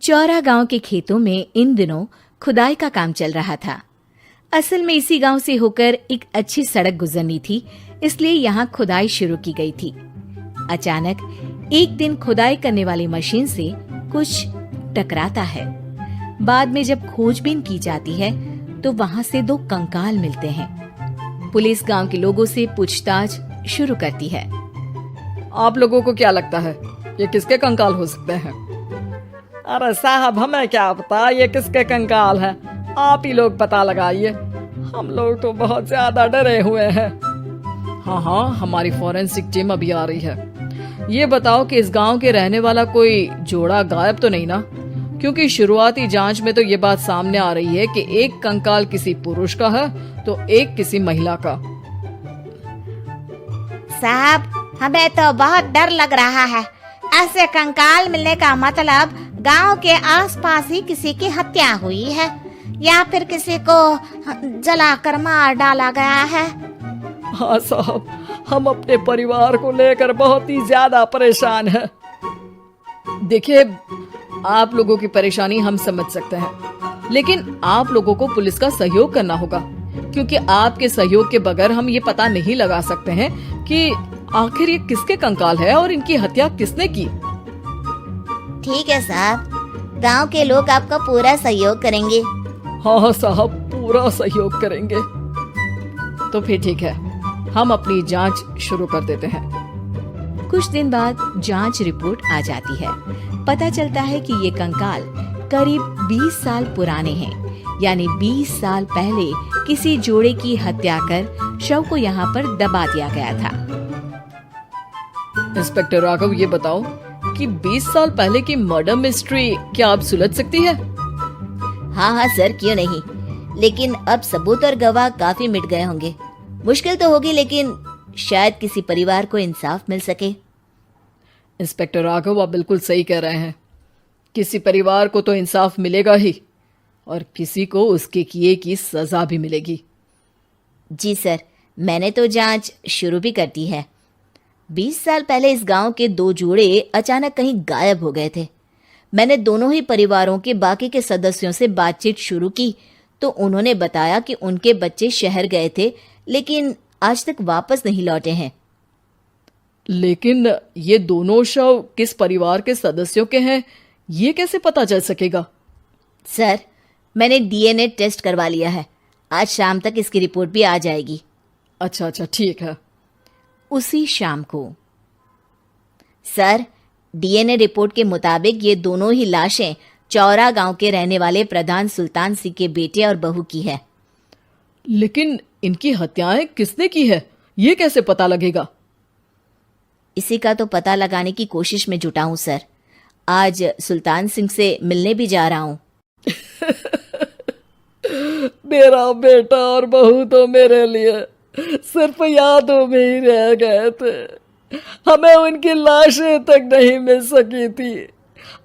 चौरा गांव के खेतों में इन दिनों खुदाई का काम चल रहा था। असल में इसी गांव से होकर एक अच्छी सड़क गुजरनी थी, इसलिए यहाँ खुदाई शुरू की गई थी। अचानक एक दिन खुदाई करने वाली मशीन से कुछ टकराता है। बाद में जब खोजबीन की जाती है तो वहाँ से 2 कंकाल मिलते हैं। पुलिस गांव के लोगों से पूछताछ शुरू करती है। आप लोगों को क्या लगता है ये किसके कंकाल हो सकते हैं? अरे साहब, हमें क्या पता ये किसके कंकाल है, आप ही लोग पता लगाइए। हम लोग तो बहुत ज्यादा डरे हुए हैं। हाँ, हमारी फॉरेंसिक टीम अभी आ रही है। ये बताओ कि इस गांव के रहने वाला कोई जोड़ा गायब तो नहीं ना? क्योंकि शुरुआती जांच में तो ये बात सामने आ रही है कि एक कंकाल किसी पुरुष का है तो एक किसी महिला का। साहब, हमें तो बहुत डर लग रहा है। ऐसे कंकाल मिलने का मतलब गांव के आसपास ही किसी की हत्या हुई है या फिर किसी को जलाकर मार डाला गया है। हाँ साहब, हम अपने परिवार को लेकर बहुत ही ज्यादा परेशान हैं। देखिए, आप लोगों की परेशानी हम समझ सकते हैं, लेकिन आप लोगों को पुलिस का सहयोग करना होगा, क्योंकि आपके सहयोग के बगैर हम ये पता नहीं लगा सकते हैं कि आखिर ये किसके कंकाल है और इनकी हत्या किसने की। ठीक है साहब, गांव के लोग आपका पूरा सहयोग करेंगे। हाँ साहब, पूरा सहयोग करेंगे। तो फिर ठीक है, हम अपनी जांच शुरू कर देते हैं। कुछ दिन बाद जांच रिपोर्ट आ जाती है। पता चलता है कि ये कंकाल करीब 20 साल पुराने हैं, यानी 20 साल पहले किसी जोड़े की हत्या कर शव को यहाँ पर दबा दिया गया था। इंस्पेक्टर राघव, ये बताओ कि 20 साल पहले की मर्डर मिस्ट्री क्या आप सुलझ सकती है? हाँ सर, क्यों नहीं, लेकिन अब सबूत और गवाह काफी मिट गए होंगे। मुश्किल तो होगी, लेकिन शायद किसी परिवार को इंसाफ मिल सके। इंस्पेक्टर राघव, आप बिल्कुल सही कह रहे हैं। किसी परिवार को तो इंसाफ मिलेगा ही और किसी को उसके किए की सजा भी मिलेगी। जी सर, मैंने तो जांच शुरू भी कर दी है। 20 साल पहले इस गांव के 2 जोड़े अचानक कहीं गायब हो गए थे। मैंने दोनों ही परिवारों के बाकी के सदस्यों से बातचीत शुरू की तो उन्होंने बताया कि उनके बच्चे शहर गए थे, लेकिन आज तक वापस नहीं लौटे हैं। लेकिन ये दोनों शव किस परिवार के सदस्यों के हैं, ये कैसे पता चल सकेगा? सर, मैंने डीएनए टेस्ट करवा लिया है। आज शाम तक इसकी रिपोर्ट भी आ जाएगी। अच्छा, ठीक है। उसी शाम को सर, डीएनए रिपोर्ट के मुताबिक ये दोनों ही लाशें चौरा गांव के रहने वाले प्रधान सुल्तान सिंह के बेटे और बहू की है। लेकिन इनकी हत्याएं किसने की है, ये कैसे पता लगेगा? इसी का तो पता लगाने की कोशिश में जुटा हूं सर। आज सुल्तान सिंह से मिलने भी जा रहा हूं। मेरा बेटा और बहू तो मेरे लिए सिर्फ यादों में ही रह गए थे। हमें उनकी लाशें तक नहीं मिल सकी थी।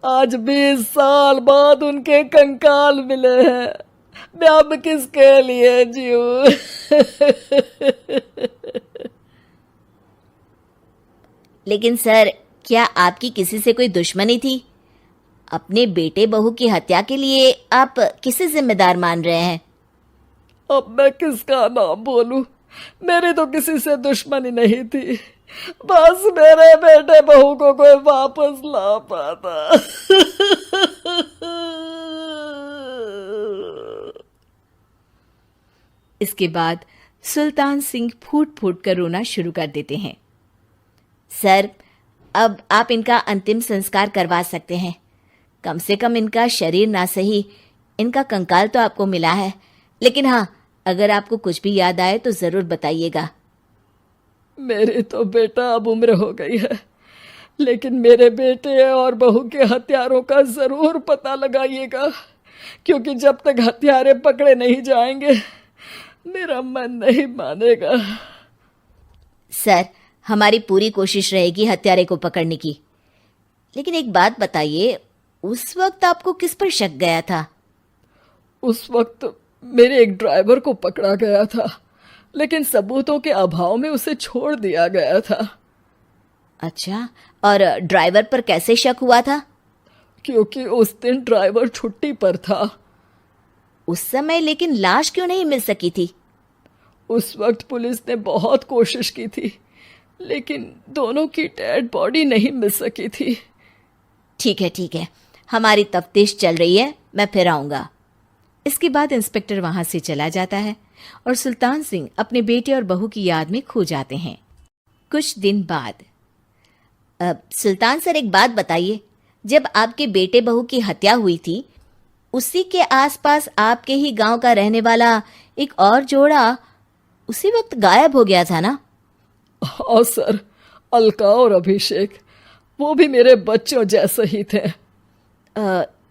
आज 20 साल बाद उनके कंकाल मिले हैं। मैं अब किसके लिए जीऊं? लेकिन सर, क्या आपकी किसी से कोई दुश्मनी थी? अपने बेटे बहू की हत्या के लिए आप किसे जिम्मेदार मान रहे हैं? अब मैं किसका नाम बोलूं? मेरी तो किसी से दुश्मनी नहीं थी, बस मेरे बेटे बहू को कोई वापस ला पाता। इसके बाद सुल्तान सिंह फूट फूट कर रोना शुरू कर देते हैं। सर, अब आप इनका अंतिम संस्कार करवा सकते हैं। कम से कम इनका शरीर ना सही, इनका कंकाल तो आपको मिला है। लेकिन हाँ, अगर आपको कुछ भी याद आए तो जरूर बताइएगा। मेरी तो बेटा अब उम्र हो गई है, लेकिन मेरे बेटे और बहू के हत्यारों का जरूर पता लगाइएगा, क्योंकि जब तक हत्यारे पकड़े नहीं जाएंगे मेरा मन नहीं मानेगा। सर, हमारी पूरी कोशिश रहेगी हत्यारे को पकड़ने की। लेकिन एक बात बताइए, उस वक्त आपको किस पर शक गया था? उस वक्त मेरे एक ड्राइवर को पकड़ा गया था, लेकिन सबूतों के अभाव में उसे छोड़ दिया गया था। अच्छा, और ड्राइवर पर कैसे शक हुआ था? क्योंकि उस दिन ड्राइवर छुट्टी पर था। उस समय लेकिन लाश क्यों नहीं मिल सकी थी? उस वक्त पुलिस ने बहुत कोशिश की थी, लेकिन दोनों की डेड बॉडी नहीं मिल सकी थी। ठीक है, हमारी तफ्तीश चल रही है, मैं फिर आऊंगा। इसके बाद इंस्पेक्टर वहां से चला जाता है और सुल्तान सिंह अपने बेटे और बहू की याद में खो जाते हैं। कुछ दिन बाद सुल्तान सर, एक बात बताइए, जब आपके बेटे बहू की हत्या हुई थी, उसी के आसपास आपके ही गांव का रहने वाला एक और जोड़ा उसी वक्त गायब हो गया था ना? हाँ सर, अलका और अभिषेक, वो भी मेरे बच्चों जैसे ही थे।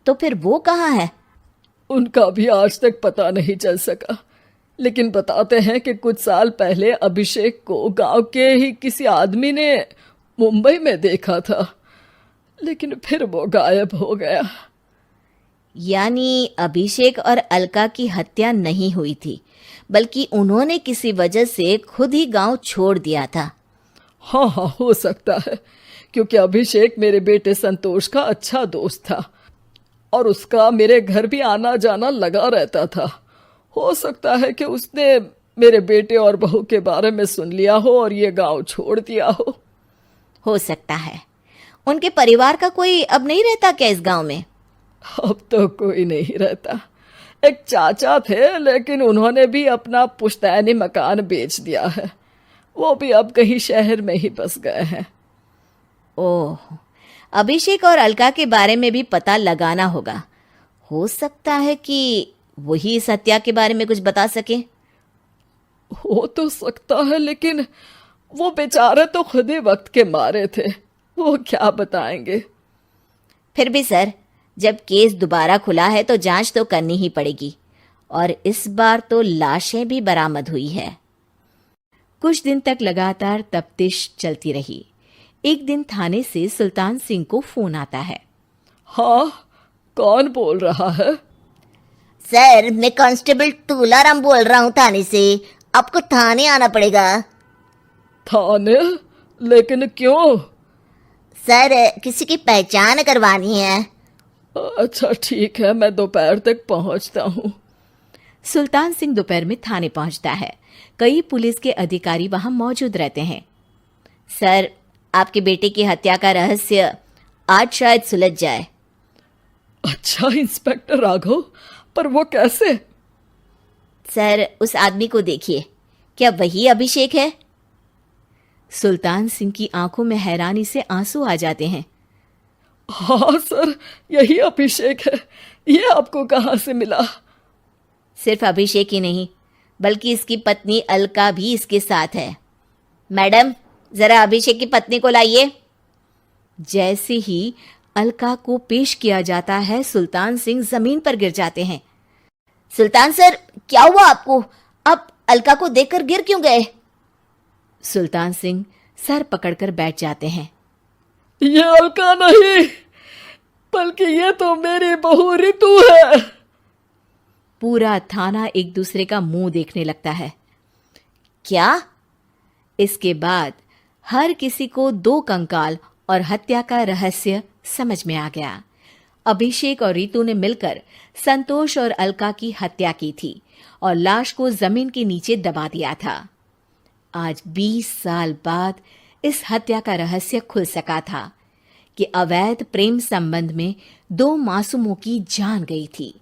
तो फिर वो कहाँ है? उनका भी आज तक पता नहीं चल सका, लेकिन बताते हैं कि कुछ साल पहले अभिषेक को गांव के ही किसी आदमी ने मुंबई में देखा था, लेकिन फिर वो गायब हो गया। यानी अभिषेक और अलका की हत्या नहीं हुई थी, बल्कि उन्होंने किसी वजह से खुद ही गांव छोड़ दिया था। हाँ, हो सकता है, क्योंकि अभिषेक मेरे बेटे संतोष का अच्छा दोस्त था और उसका मेरे घर भी आना जाना लगा रहता था। हो सकता है कि उसने मेरे बेटे और बहू के बारे में सुन लिया हो और ये गांव छोड़ दिया हो सकता है। उनके परिवार का कोई अब नहीं रहता क्या इस गांव में? अब तो कोई नहीं रहता। एक चाचा थे, लेकिन उन्होंने भी अपना पुश्तैनी मकान बेच दिया है। वो भी अब कहीं शहर में ही बस गए हैं। ओह, अभिषेक और अलका के बारे में भी पता लगाना होगा। हो सकता है कि वही इस हत्या के बारे में कुछ बता सके। हो तो सकता है, लेकिन वो बेचारे तो खुद ही वक्त के मारे थे, वो क्या बताएंगे। फिर भी सर, जब केस दोबारा खुला है तो जांच तो करनी ही पड़ेगी, और इस बार तो लाशें भी बरामद हुई है। कुछ दिन तक लगातार तफ्तीश चलती रही। एक दिन थाने से सुल्तान सिंह को फोन आता है। हाँ, कौन बोल रहा है? सर, मैं कांस्टेबल तुलाराम बोल रहा हूँ थाने से। आपको थाने आना पड़ेगा। थाने? लेकिन क्यों? सर, किसी की पहचान करवानी है। अच्छा ठीक है, मैं दोपहर तक पहुंचता हूँ। सुल्तान सिंह दोपहर में थाने पहुंचता है। कई पुलिस के अधिकारी वहां मौजूद रहते हैं। सर, आपके बेटे की हत्या का रहस्य आज शायद सुलझ जाए। अच्छा इंस्पेक्टर राघव, पर वो कैसे? सर, उस आदमी को देखिए, क्या वही अभिषेक है? सुल्तान सिंह की आंखों में हैरानी से आंसू आ जाते हैं। हाँ सर, यही अभिषेक है। ये आपको कहाँ से मिला? सिर्फ अभिषेक ही नहीं, बल्कि इसकी पत्नी अलका भी इसके साथ है। मैडम, जरा अभिषेक की पत्नी को लाइए। जैसे ही अलका को पेश किया जाता है, सुल्तान सिंह जमीन पर गिर जाते हैं। सुल्तान सर, क्या हुआ आपको? आप अलका को देखकर गिर क्यों गए? सुल्तान सिंह सर पकड़कर बैठ जाते हैं। ये अलका नहीं, बल्कि ये तो मेरी बहू रितु है। पूरा थाना एक दूसरे का मुंह देखने लगता है। क्या? इसके बाद हर किसी को दो कंकाल और हत्या का रहस्य समझ में आ गया। अभिषेक और रितु ने मिलकर संतोष और अलका की हत्या की थी और लाश को जमीन के नीचे दबा दिया था। आज 20 साल बाद इस हत्या का रहस्य खुल सका था कि अवैध प्रेम संबंध में दो मासूमों की जान गई थी।